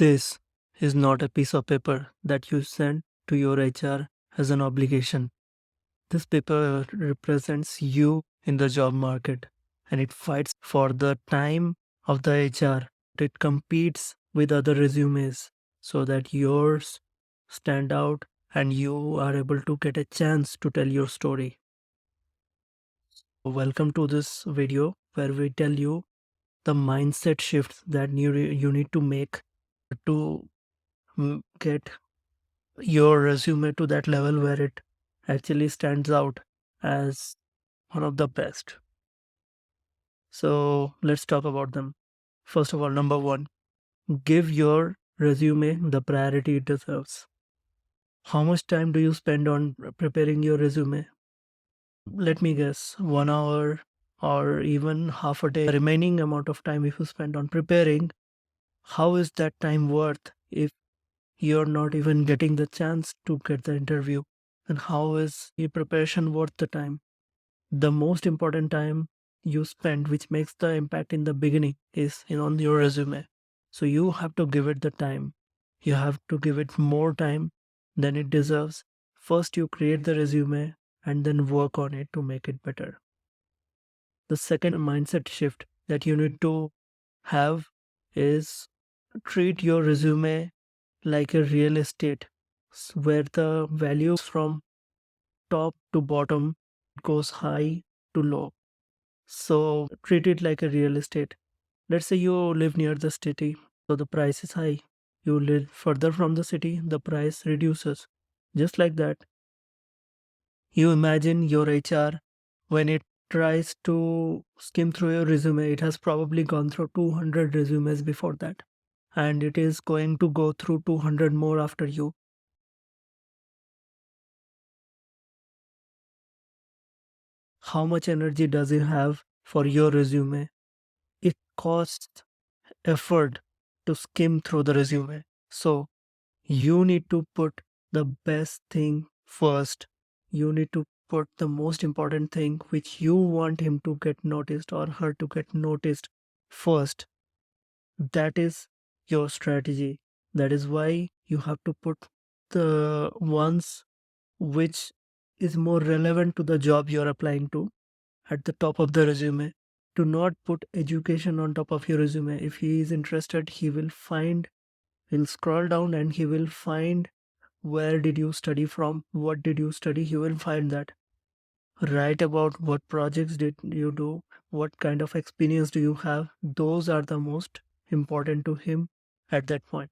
This is not a piece of paper that you send to your HR as an obligation. This paper represents you in the job market, and it fights for the time of the HR. It competes with other resumes so that yours stand out and you are able to get a chance to tell your story. Welcome to this video where we tell you the mindset shifts that you need to make to get your resume to that level where it actually stands out as one of the best. So let's talk about them. First of all, number one, give your resume the priority it deserves. How much time do you spend on preparing your resume? Let me guess, 1 hour or even half a day. The remaining amount of time if you spend on preparing, how is that time worth if you're not even getting the chance to get the interview? And how is your preparation worth the time? The most important time you spend, which makes the impact in the beginning, is on your resume. So you have to give it the time. You have to give it more time than it deserves. First, you create the resume and then work on it to make it better. The second mindset shift that you need to have is treat your resume like a real estate where the value from top to bottom goes high to low. So treat it like a real estate. Let's say you live near the city, so the price is high. You live further from the city, the price reduces. Just like that, you imagine your HR when it tries to skim through your resume, it has probably gone through 200 resumes before that, and it is going to go through 200 more after you. How much energy does it have for your resume? It costs effort to skim through the resume. So you need to put the best thing first. You need to put the most important thing which you want him to get noticed or her to get noticed first. That is your strategy. That is why you have to put the ones which is more relevant to the job you're applying to at the top of the resume. Do not put education on top of your resume. If he is interested, he'll scroll down and he will find where did you study from, what did you study, he will find that. Write about what projects did you do, what kind of experience do you have. Those are the most important to him at that point.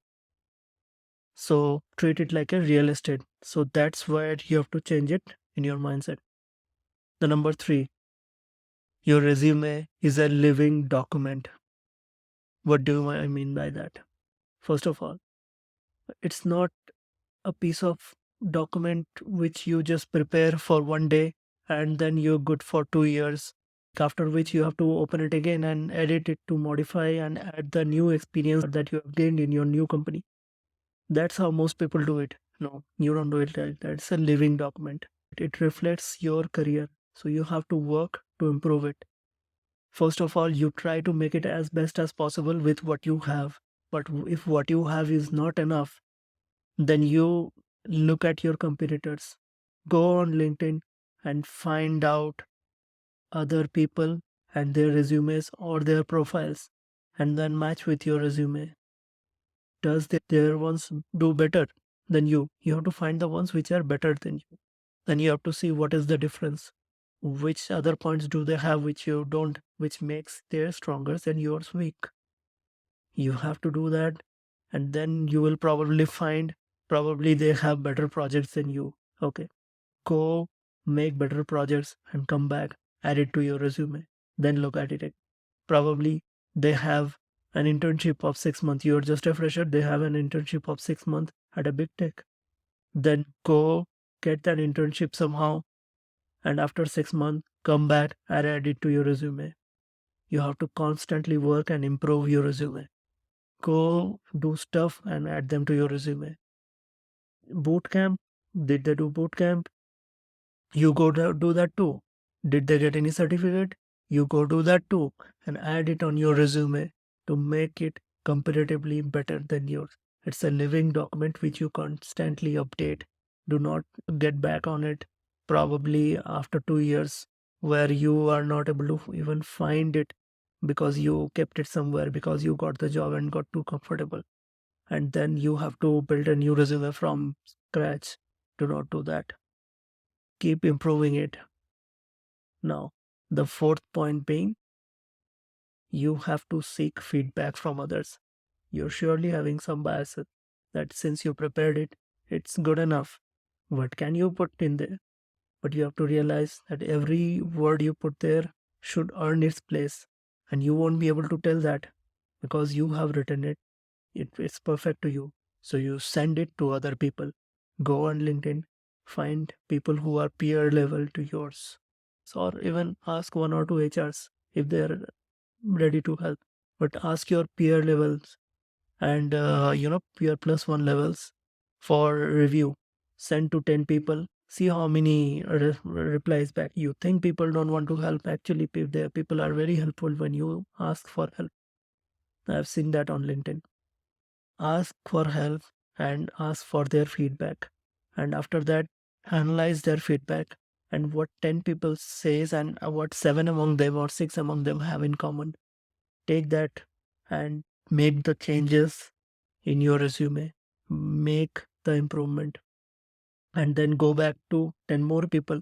So treat it like a real estate. So that's where you have to change it in your mindset. The number three, your resume is a living document. What do I mean by that? First of all, it's not a piece of document which you just prepare for one day and then you're good for 2 years. After which you have to open it again and edit it to modify and add the new experience that you have gained in your new company. That's how most people do it. No, you don't do it like that. It's a living document. It reflects your career. So you have to work to improve it. First of all, you try to make it as best as possible with what you have. But if what you have is not enough, then you look at your competitors. Go on LinkedIn and find out other people and their resumes or their profiles and then match with your resume. Does their ones do better than you? You have to find the ones which are better than you. Then you have to see what is the difference. Which other points do they have which you don't, which makes theirs stronger than yours weak. You have to do that, and then you will probably find probably they have better projects than you. Okay, go make better projects and come back, add it to your resume, then look at it. Probably they have an internship of 6 months. You're just a fresher, they have an internship of 6 months at a big tech. Then go get that internship somehow, and after 6 months come back and add it to your resume. You have to constantly work and improve your resume. Go do stuff and add them to your resume. Boot camp, did they do boot camp? You go do that too. Did they get any certificate? You go do that too and add it on your resume to make it comparatively better than yours. It's a living document which you constantly update. Do not get back on it probably after 2 years, where you are not able to even find it because you kept it somewhere because you got the job and got too comfortable. And then you have to build a new resume from scratch. Do not do that. Keep improving it. Now, the fourth point being, you have to seek feedback from others. You're surely having some biases that since you prepared it, it's good enough. What can you put in there? But you have to realize that every word you put there should earn its place. And you won't be able to tell that because you have written it. It's perfect to you. So you send it to other people. Go on LinkedIn, find people who are peer level to yours. So, or even ask one or two HRs if they're ready to help. But ask your peer levels and peer plus one levels for review. Send to 10 people, see how many replies back. You think people don't want to help, actually people are very helpful when you ask for help. I've seen that on LinkedIn. Ask for help and ask for their feedback, and after that analyze their feedback and what 10 people says and what 7 among them or 6 among them have in common. Take that and make the changes in your resume, make the improvement, and then go back to 10 more people,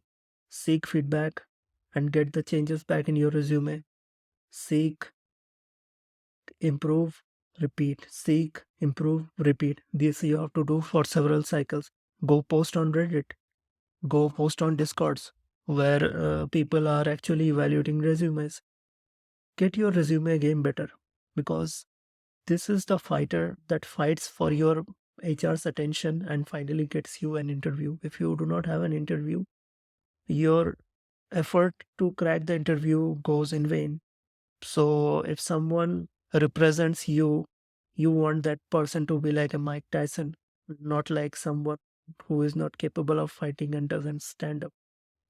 seek feedback, and get the changes back in your resume. Seek, improve, repeat. Seek, improve, repeat. This you have to do for several cycles. Go post on Reddit, go post on Discords where people are actually evaluating resumes. Get your resume game better because this is the fighter that fights for your HR's attention and finally gets you an interview. If you do not have an interview, your effort to crack the interview goes in vain. So if someone represents you, you want that person to be like a Mike Tyson, not like someone who is not capable of fighting and doesn't stand up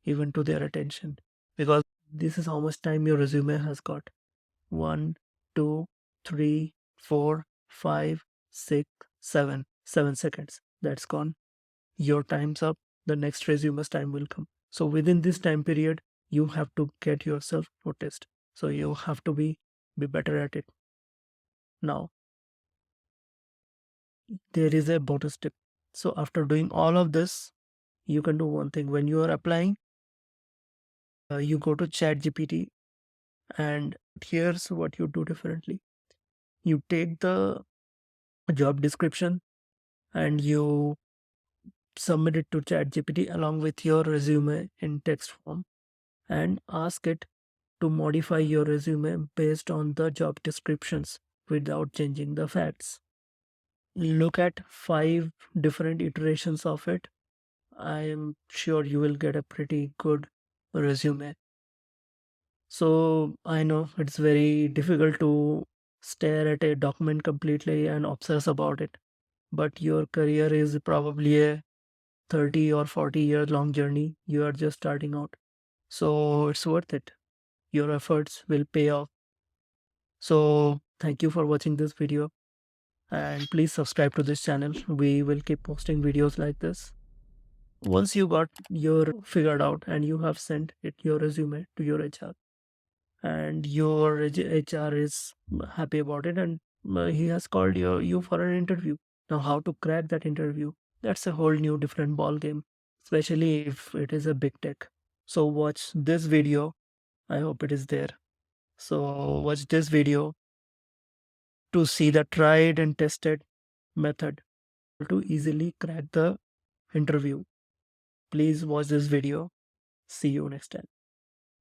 even to their attention. Because this is how much time your resume has got. 1, 2, 3, 4, 5, 6, 7. 7 seconds. That's gone. Your time's up. The next resume's time will come. So within this time period, you have to get yourself noticed. So you have to be better at it. Now, there is a bonus tip. So after doing all of this, you can do one thing. When you are applying, you go to ChatGPT, and here's what you do differently. You take the job description and you submit it to ChatGPT along with your resume in text form and ask it to modify your resume based on the job descriptions without changing the facts. Look at 5 different iterations of it. I am sure you will get a pretty good resume. So I know it's very difficult to stare at a document completely and obsess about it, but your career is probably a 30 or 40-year long journey. You are just starting out. So it's worth it. Your efforts will pay off. So thank you for watching this video and please subscribe to this channel. We will keep posting videos like this. Once you got your figured out and you have sent it your resume to your HR and your HR is happy about it and he has called you for an interview. Now how to crack that interview? That's a whole new different ball game, especially if it is a big tech. So watch this video. I hope it is there. So watch this video to see the tried and tested method to easily crack the interview. Please watch this video. See you next time.